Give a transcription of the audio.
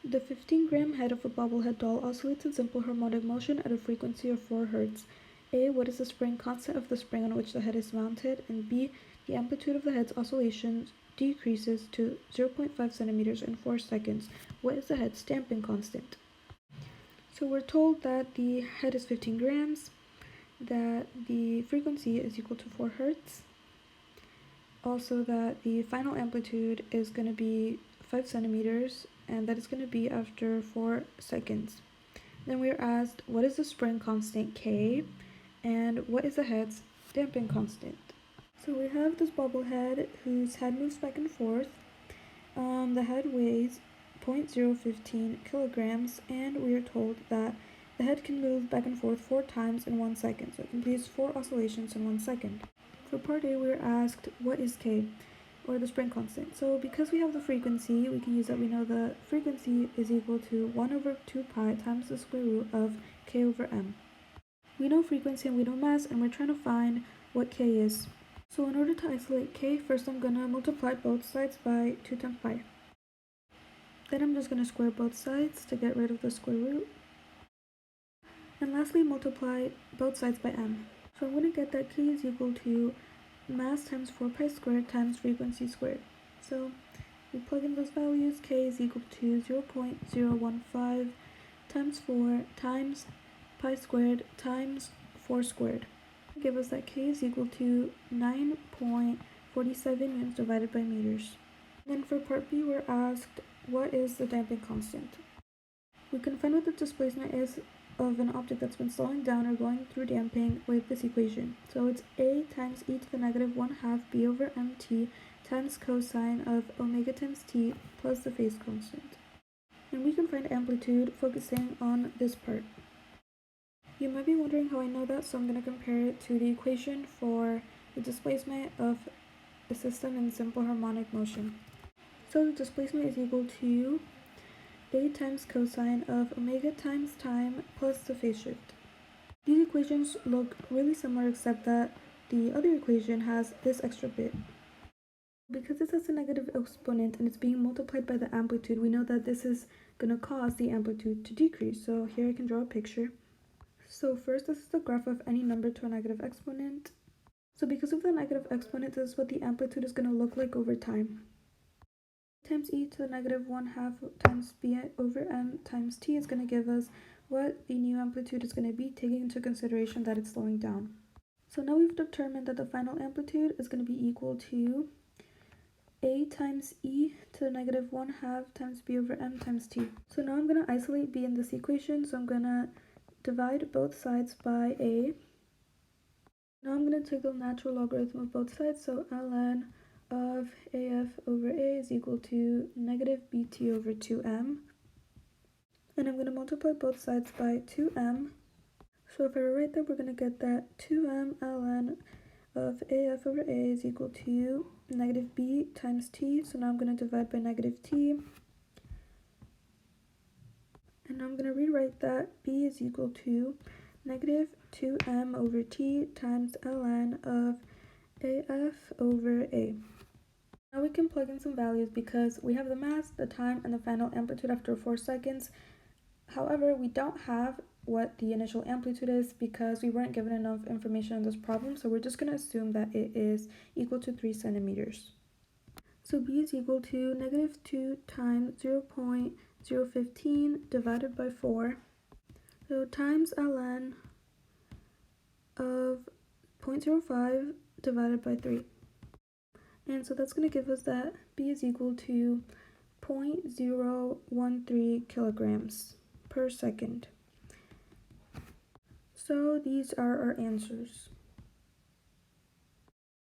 The 15-gram head of a bobblehead doll oscillates in simple harmonic motion at a frequency of 4 Hz. A. What is the spring constant of the spring on which the head is mounted? And B. The amplitude of the head's oscillation decreases to 0.5 centimeters in 4 seconds. What is the head's damping constant? So we're told that the head is 15 grams, that the frequency is equal to 4 Hz, also that the final amplitude is going to be 5 centimeters, and that is going to be after 4 seconds. Then we're asked, what is the spring constant K, and what is the head's damping constant? So we have this bobblehead whose head moves back and forth. The head weighs 0.015 kilograms, and we are told that the head can move back and forth 4 times in 1 second, so it can produce 4 oscillations in 1 second. For part A, we are asked, what is K, or the spring constant? So because we have the frequency, we can use that. We know the frequency is equal to 1 over 2 pi times the square root of K over M. We know frequency and we know mass, and we're trying to find what K is. So in order to isolate K, first I'm going to multiply both sides by 2 times pi. Then I'm just going to square both sides to get rid of the square root. And lastly, multiply both sides by m. So I'm going to get that K is equal to mass times 4 pi squared times frequency squared. So we plug in those values. K is equal to 0.015 times 4 times pi squared times 4 squared. Give us that K is equal to 9.47 units divided by meters. Then for part B, we're asked, what is the damping constant? We can find what the displacement is of an object that's been slowing down or going through damping with this equation. So it's A times e to the negative 1/2 b over mt times cosine of omega times t plus the phase constant. And we can find amplitude focusing on this part. You might be wondering how I know that, so I'm going to compare it to the equation for the displacement of a system in simple harmonic motion. So the displacement is equal to A times cosine of omega times time plus the phase shift. These equations look really similar except that the other equation has this extra bit. Because this has a negative exponent and it's being multiplied by the amplitude, we know that this is going to cause the amplitude to decrease. So here I can draw a picture. So first, this is the graph of any number to a negative exponent. So because of the negative exponent, this is what the amplitude is going to look like over time. Times e to the negative 1/2 times b over m times t is going to give us what the new amplitude is going to be, taking into consideration that it's slowing down. So now we've determined that the final amplitude is going to be equal to a times e to the negative 1/2 times b over m times t. So now I'm going to isolate b in this equation, so I'm going to divide both sides by a. Now I'm going to take the natural logarithm of both sides, so ln of af over a is equal to negative bt over 2m. And I'm going to multiply both sides by 2m. So if I rewrite that, we're going to get that 2m ln of af over a is equal to negative b times t. So now I'm going to divide by negative t. And I'm going to rewrite that b is equal to negative 2m over t times ln of af over a. Now we can plug in some values because we have the mass, the time, and the final amplitude after 4 seconds. However, we don't have what the initial amplitude is because we weren't given enough information on this problem, so we're just going to assume that it is equal to 3 centimeters. So b is equal to negative 2 times 0.015 divided by 4. So times ln of 0.05 divided by 3. And so that's going to give us that b is equal to 0.013 kilograms per second. So these are our answers.